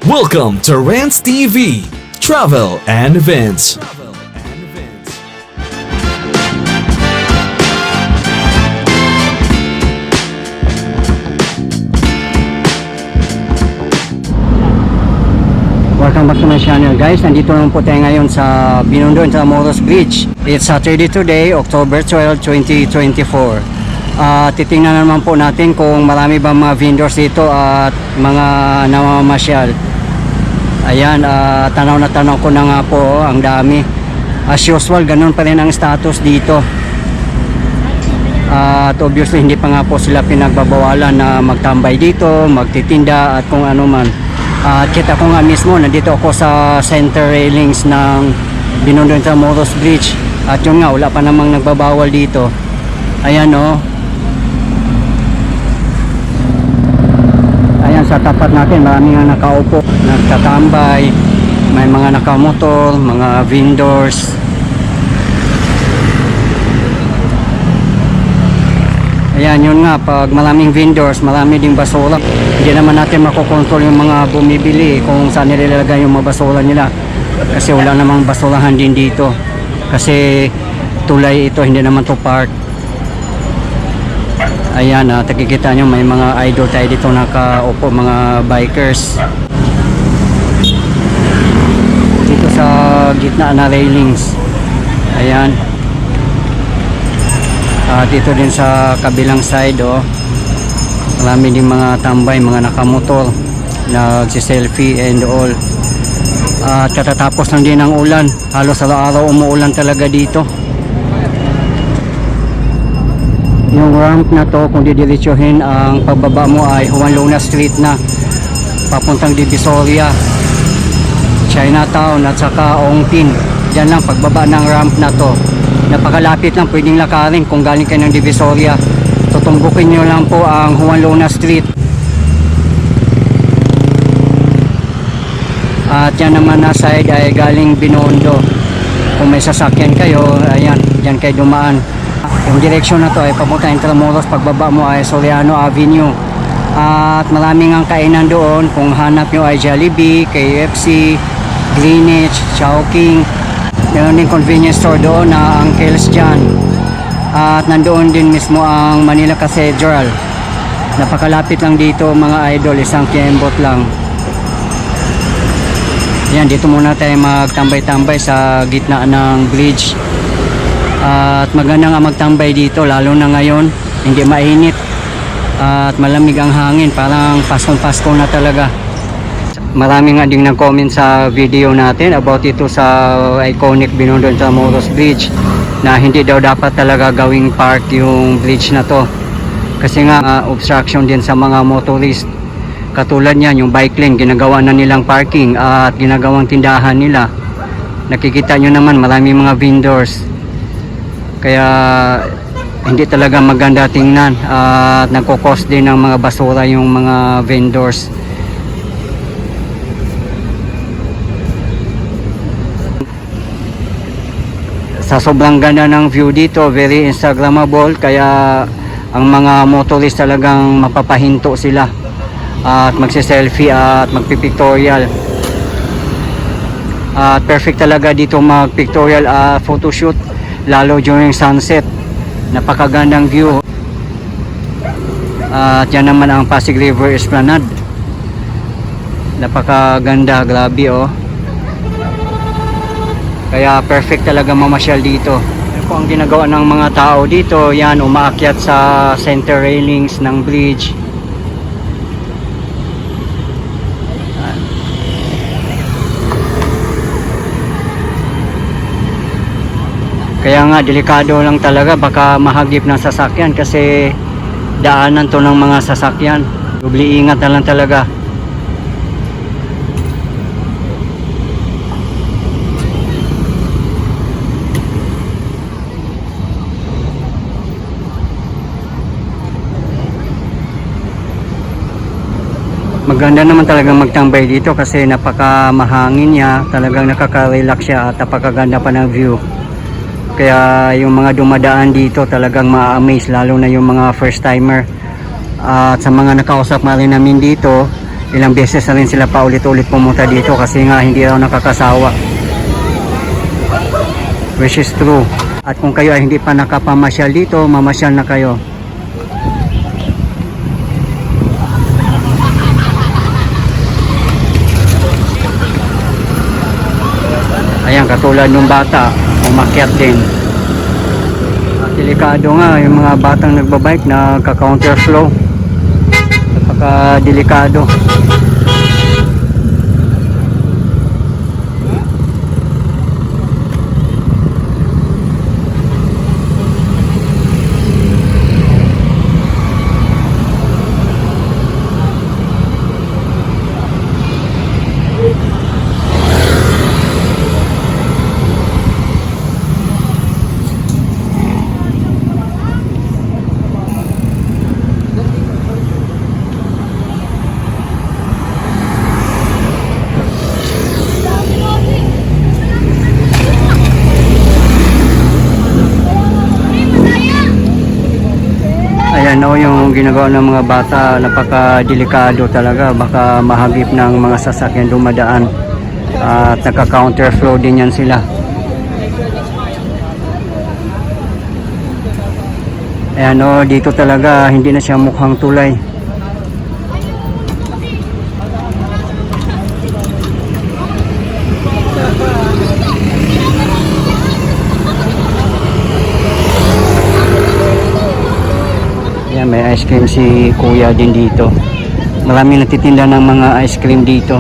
Welcome to Rants TV, Travel and Events. Welcome back to my channel guys. Nandito naman po tayo ngayon sa Binondo Intramuros Bridge. It's Saturday today, October 12, 2024. Titingnan naman po natin kung marami ba mga vendors dito at mga namamasyal. Ayan, tanaw na tanaw ko na nga po, ang dami. As usual, ganun pa rin ang status dito. At obviously hindi pa nga po sila pinagbabawalan na magtambay dito, magtitinda at kung ano man. At kita ko nga mismo, nandito ako sa center railings ng Binondo Intramuros Bridge. At yun nga, wala pa namang nagbabawal dito. Ayan o. Ayan, sa tapat natin, marami nga nakaupo, nagtatambay, may mga nakamotor, mga vendors. Ayan, yun nga, pag maraming vendors, marami ding basura. Hindi naman natin makokontrol yung mga bumibili kung saan nilalagay yung mga basura nila. Kasi wala namang basurahan din dito. Kasi tulay ito, hindi naman to park. Ayan, nakikita nyo, may mga idol tayo dito nakaupo, mga bikers. Dito sa gitna na railings. Ayan. Dito din sa kabilang side, oh. Marami din mga tambay, mga nakamotor, nagsiselfie and all. Katatapos lang din ng ulan. Halos araw-araw umuulan talaga dito. Yung ramp na to, kung didiretsuhin, ang pagbaba mo ay Juan Luna Street na, papuntang Divisoria, Chinatown at saka Ongpin. Diyan lang pagbaba ng ramp na to. Napakalapit lang, pwedeng lakarin kung galing kayo ng Divisoria. Tutunggukin nyo lang po ang Juan Luna Street. At yan naman na side ay galing Binondo. Kung may sasakyan kayo, ayan, dyan kayo dumaan. Yung direksyon na to ay papunta Intramuros, pagbaba mo ay Soriano Avenue. At maraming ang kainan doon. Kung hanap nyo ay Jollibee, KFC, Greenwich, Chowking. Meron din convenience store doon na Uncle's dyan. At nandoon din mismo ang Manila Cathedral. Napakalapit lang dito mga idol, isang kembot lang. Yan, dito muna tayo magtambay-tambay sa gitna ng bridge. At maganda nga magtambay dito, lalo na ngayon, hindi mainit at malamig ang hangin, parang Paskong-Pasko na talaga. Marami nga ding nag-comment sa video natin about ito sa iconic Binondo Intramuros Bridge na hindi daw dapat talaga gawing park yung bridge na to. Kasi nga obstruction din sa mga motorist. Katulad niyan, yung bike lane, ginagawa na nilang parking at ginagawang tindahan nila. Nakikita nyo naman, marami mga vendors. Kaya hindi talaga maganda tingnan at nagkukos din ng mga basura yung mga vendors. Sa sobrang ganda ng view dito, very instagrammable, kaya ang mga motorist talagang mapapahinto sila at magsiselfie at magpipictorial. At perfect talaga dito magpictorial photoshoot, lalo during sunset. Napakagandang view. At yan naman ang Pasig River Esplanade. Napakaganda, grabe oh. Kaya perfect talaga mamasyal dito. Kung ang ginagawa ng mga tao dito, yan, umaakyat sa center railings ng bridge. Kaya nga, delikado lang talaga, baka mahagip ng sasakyan kasi daanan to ng mga sasakyan. Dubli ingat na lang talaga. Maganda naman talagang magtambay dito kasi napaka mahangin niya, talagang nakaka-relax siya at napakaganda pa ng view. Kaya yung mga dumadaan dito talagang ma-amaze, lalo na yung mga first timer. At sa mga nakausap rin namin dito, Ilang beses na rin sila paulit-ulit pumunta dito kasi nga hindi raw nakakasawa. Which is true. At kung kayo ay hindi pa nakapamasyal dito, mamasyal na kayo. Ayan, katulad ng bata, umakyat din. At delikado nga, yung mga batang nagbabike na ka-counterflow. Napaka-delikado. Ayan o, yung ginagawa ng mga bata, napaka-delikado talaga. Baka mahagip ng mga sasakyan dumadaan. At naka-counterflow din yan sila. Ayan o, dito talaga hindi na siya mukhang tulay. Ayan, may ice cream si kuya din dito. Marami nagtitinda ng mga ice cream dito.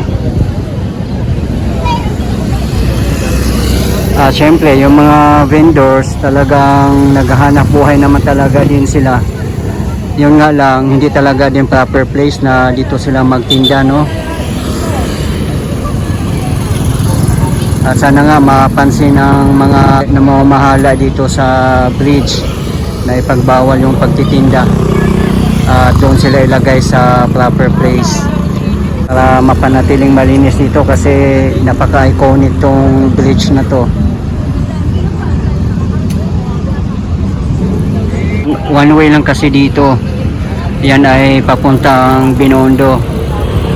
Siyempre, yung mga vendors talagang naghahanap buhay naman talaga din sila. Yun nga lang, hindi talaga din proper place na dito sila magtinda, no? At sana nga mapansin ng mga namamahala dito sa bridge na ipagbawal yung pagtitinda. At doon sila ilagay sa proper place para mapanatiling malinis dito kasi napaka-iconic tong bridge na to. One way lang kasi dito. Yan ay papuntang Binondo,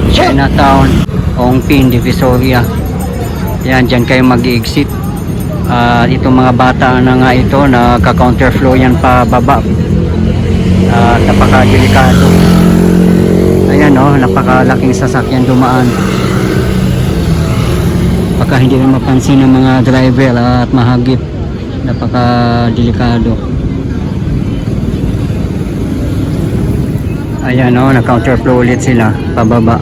Chinatown, Ongpin, Divisoria. Yan, dyan kayo mag-exit. Itong mga bata na nga ito na ka-counterflow yan pa baba. Napaka-delikado. Ayan o, napakalaking sasakyan dumaan. Baka hindi rin mapansin ng mga driver at mahagip. Napaka-delikado. Ayan o, na-counterflow ulit sila pababa.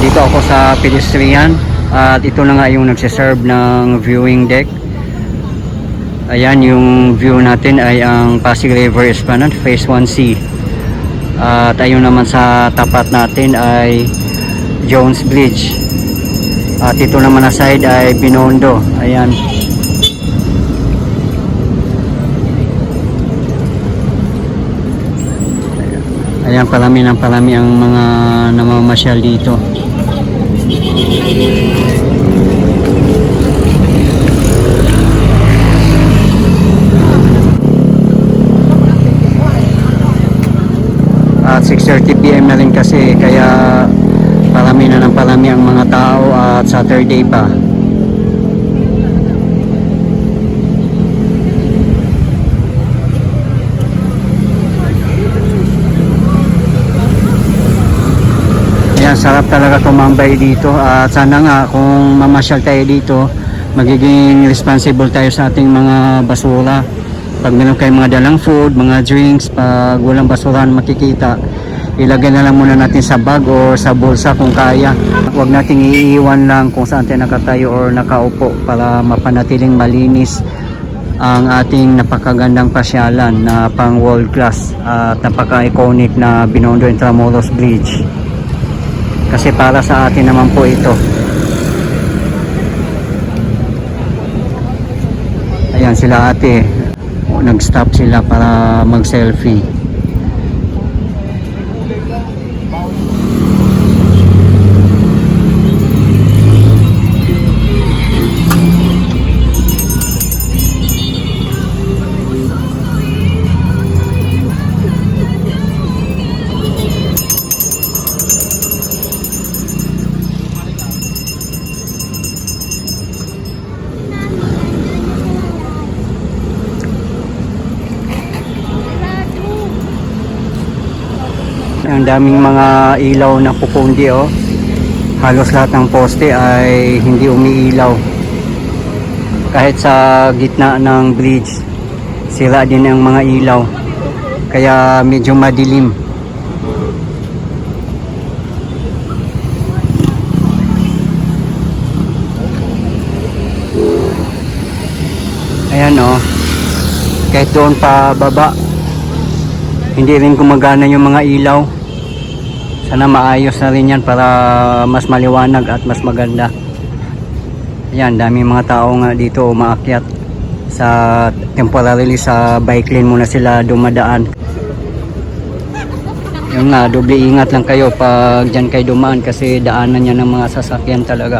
Dito ako sa pedestrian at ito na nga yung nagsiserve ng viewing deck. Ayan, yung view natin ay ang Pasig River Esplanade Phase 1C. At ayun naman sa tapat natin ay Jones Bridge. At ito naman na side ay Binondo. Ayan. Ayan, palami ng palami ang mga namamasyal dito. At 6:30 PM na rin kasi kaya parami na ng parami ang mga tao at Saturday pa. Ayan, sarap talaga tumambay dito at sana nga kung mamasyal tayo dito magiging responsible tayo sa ating mga basura. Pag meron kayong mga dalang food, mga drinks, pag walang basurahan makikita, ilagay na lang muna natin sa bag o sa bulsa kung kaya. Huwag nating iiwan lang kung saan tayo nakatayo or nakaupo para mapanatiling malinis ang ating napakagandang pasyalan na pang world class at napaka-iconic na Binondo Intramuros Bridge. Kasi para sa atin naman po ito. Ayan sila ate. Nag-stop sila para mag-selfie. Ang daming mga ilaw na pupundi oh. Halos lahat ng poste ay hindi umiilaw. Kahit sa gitna ng bridge, sira din ang mga ilaw. Kaya medyo madilim. Ayan oh. Kahit doon pa baba, hindi rin gumagana yung mga ilaw. Sana maayos na rin yan para mas maliwanag at mas maganda. Ayan, dami mga tao nga dito umaakyat sa temporarily sa bike lane muna sila dumadaan. Yun nga, doble ingat lang kayo pag dyan kayo dumaan kasi daanan niya ng mga sasakyan talaga.